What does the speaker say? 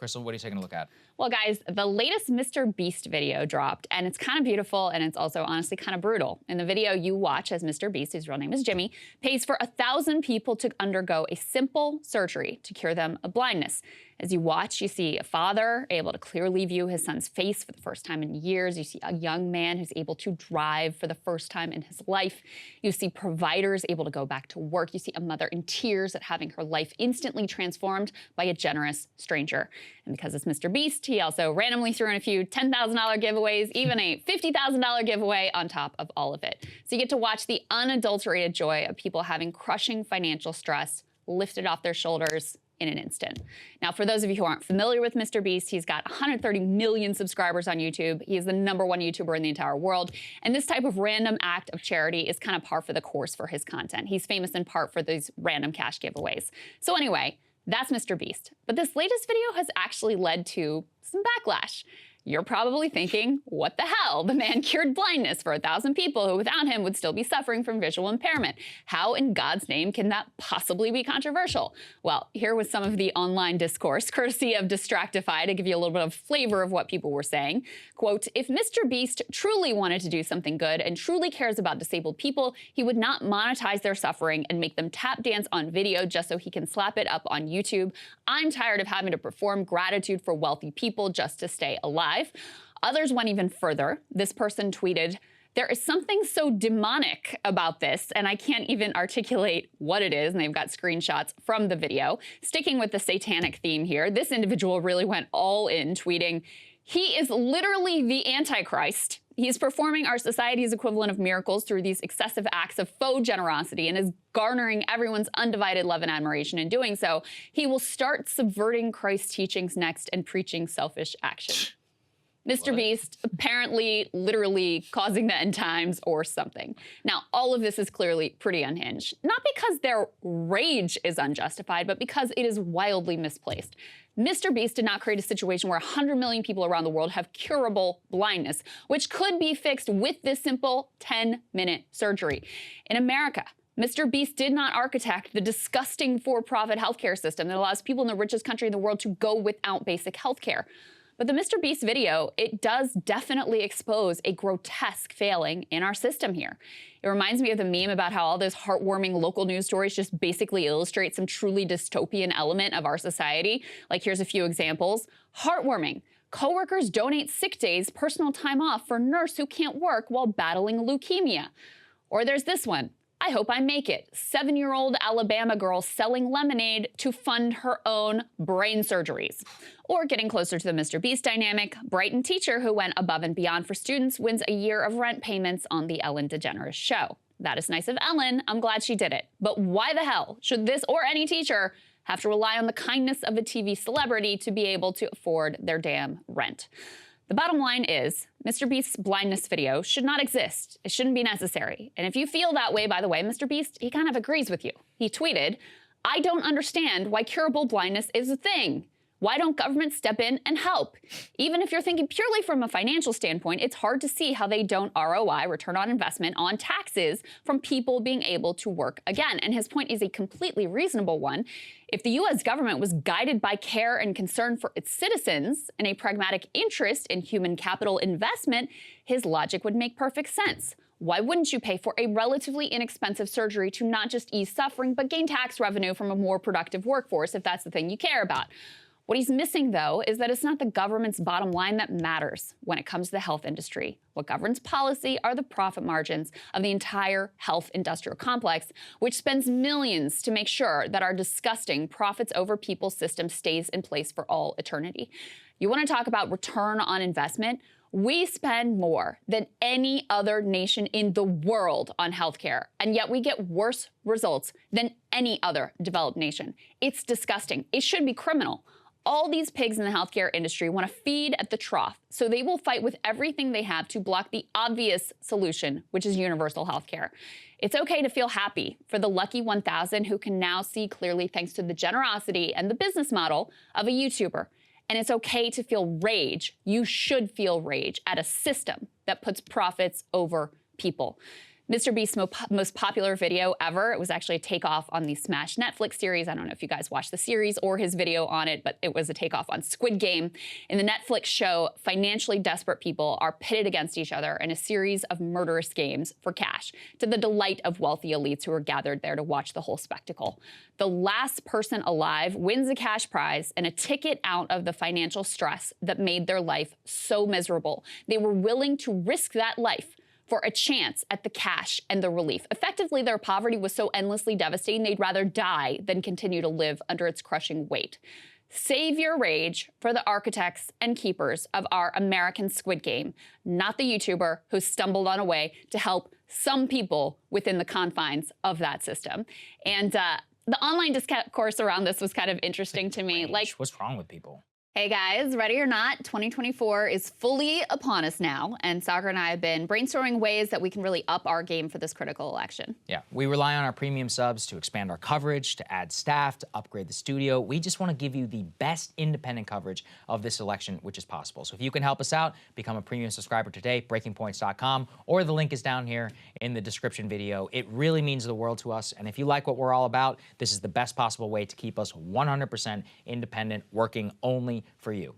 Krystal, what are you taking a look at? Well, guys, the latest Mr. Beast video dropped, and it's kind of beautiful, and it's also honestly kind of brutal. In the video, you watch as Mr. Beast, whose real name is Jimmy, pays for 1,000 people to undergo a simple surgery to cure them of blindness. As you watch, you see a father able to clearly view his son's face for the first time in years. You see a young man who's able to drive for the first time in his life. You see providers able to go back to work. You see a mother in tears at having her life instantly transformed by a generous stranger. And because it's Mr. Beast, he also randomly threw in a few $10,000 giveaways, even a $50,000 giveaway on top of all of it. So you get to watch the unadulterated joy of people having crushing financial stress lifted off their shoulders in an instant. Now, for those of you who aren't familiar with Mr. Beast, he's got 130 million subscribers on YouTube. He is the #1 YouTuber in the entire world. And this type of random act of charity is kind of par for the course for his content. He's famous in part for these random cash giveaways. So anyway, that's Mr. Beast. But this latest video has actually led to some backlash. You're probably thinking, what the hell? The man cured blindness for 1,000 people who without him would still be suffering from visual impairment. How in God's name can that possibly be controversial? Well, here was some of the online discourse, courtesy of Distractify, to give you a little bit of flavor of what people were saying. Quote, if Mr. Beast truly wanted to do something good and truly cares about disabled people, he would not monetize their suffering and make them tap dance on video just so he can slap it up on YouTube. I'm tired of having to perform gratitude for wealthy people just to stay alive. Others went even further. This person tweeted, there is something so demonic about this, and I can't even articulate what it is, and they've got screenshots from the video. Sticking with the satanic theme here, this individual really went all in, tweeting, he is literally the Antichrist. He's performing our society's equivalent of miracles through these excessive acts of faux generosity and is garnering everyone's undivided love and admiration. In doing so, he will start subverting Christ's teachings next and preaching selfish action. Mr. Beast apparently literally causing the end times or something. Now, all of this is clearly pretty unhinged, not because their rage is unjustified, but because it is wildly misplaced. Mr. Beast did not create a situation where 100 million people around the world have curable blindness, which could be fixed with this simple 10-minute surgery. In America, Mr. Beast did not architect the disgusting for-profit healthcare system that allows people in the richest country in the world to go without basic healthcare. But the Mr. Beast video, it does definitely expose a grotesque failing in our system here. It reminds me of the meme about how all those heartwarming local news stories just basically illustrate some truly dystopian element of our society. Like, here's a few examples. Heartwarming. Coworkers donate sick days, personal time off for nurse who can't work while battling leukemia. Or there's this one. I hope I make it. 7-year-old Alabama girl selling lemonade to fund her own brain surgeries. Or getting closer to the Mr. Beast dynamic, Brighton teacher who went above and beyond for students wins a year of rent payments on the Ellen DeGeneres show. That is nice of Ellen. I'm glad she did it. But why the hell should this or any teacher have to rely on the kindness of a TV celebrity to be able to afford their damn rent? The bottom line is, Mr. Beast's blindness video should not exist. It shouldn't be necessary. And if you feel that way, by the way, Mr. Beast, he kind of agrees with you. He tweeted, I don't understand why curable blindness is a thing. Why don't governments step in and help? Even if you're thinking purely from a financial standpoint, it's hard to see how they don't ROI, return on investment, on taxes from people being able to work again. And his point is a completely reasonable one. If the U.S. government was guided by care and concern for its citizens and a pragmatic interest in human capital investment, his logic would make perfect sense. Why wouldn't you pay for a relatively inexpensive surgery to not just ease suffering, but gain tax revenue from a more productive workforce if that's the thing you care about? What he's missing, though, is that it's not the government's bottom line that matters when it comes to the health industry. What governs policy are the profit margins of the entire health industrial complex, which spends millions to make sure that our disgusting profits over people system stays in place for all eternity. You want to talk about return on investment? We spend more than any other nation in the world on healthcare, and yet we get worse results than any other developed nation. It's disgusting. It should be criminal. All these pigs in the healthcare industry want to feed at the trough, so they will fight with everything they have to block the obvious solution, which is universal healthcare. It's okay to feel happy for the lucky 1,000 who can now see clearly thanks to the generosity and the business model of a YouTuber. And it's okay to feel rage. You should feel rage at a system that puts profits over people. Mr. Beast's most popular video ever. It was actually a takeoff on the Smash Netflix series. I don't know if you guys watched the series or his video on it, but it was a takeoff on Squid Game. In the Netflix show, financially desperate people are pitted against each other in a series of murderous games for cash, to the delight of wealthy elites who are gathered there to watch the whole spectacle. The last person alive wins a cash prize and a ticket out of the financial stress that made their life so miserable. They were willing to risk that life for a chance at the cash and the relief. Effectively, their poverty was so endlessly devastating, they'd rather die than continue to live under its crushing weight. Save your rage for the architects and keepers of our American Squid Game, not the YouTuber who stumbled on a way to help some people within the confines of that system. And the online discourse around this was kind of interesting to me. Like, what's wrong with people? Hey guys, ready or not, 2024 is fully upon us now, and Sagar and I have been brainstorming ways that we can really up our game for this critical election. Yeah, we rely on our premium subs to expand our coverage, to add staff, to upgrade the studio. We just want to give you the best independent coverage of this election, which is possible. So if you can help us out, become a premium subscriber today, breakingpoints.com, or the link is down here in the description video. It really means the world to us, and if you like what we're all about, this is the best possible way to keep us 100% independent, working only for you.